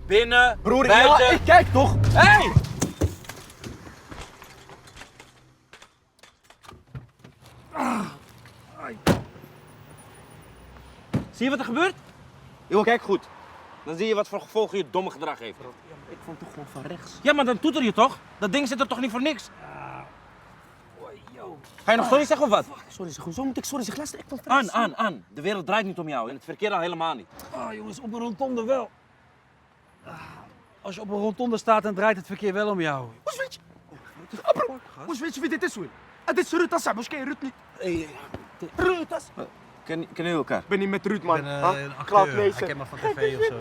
Binnen, Broer, buiten. ja, ik kijk toch. Hey! Zie je wat er gebeurt? Yo, kijk goed. Dan zie je wat voor gevolgen je domme gedrag heeft. Ik vond toch gewoon van rechts. Ja, maar dan toeter je toch? Dat ding zit er toch niet voor niks? Ga je nog sorry zeggen of wat? Sorry, zeg, hoezo moet ik sorry zeggen? Luister, ik vond van rechts. Aan. De wereld draait niet om jou en het verkeer al helemaal niet. Ah, jongens, op een rotonde wel. Als je op een rotonde staat, dan draait het verkeer wel om jou. Hoe weet je? Hoe weet je wie dit is, hoor? Dit is Ruud Assa, moest ken je Ruud niet? Ruud Assa. Kennen jullie elkaar? Ik ben niet met Ruud, man. Een acteur. Klautmeester. Ik ken maar van tv of zo.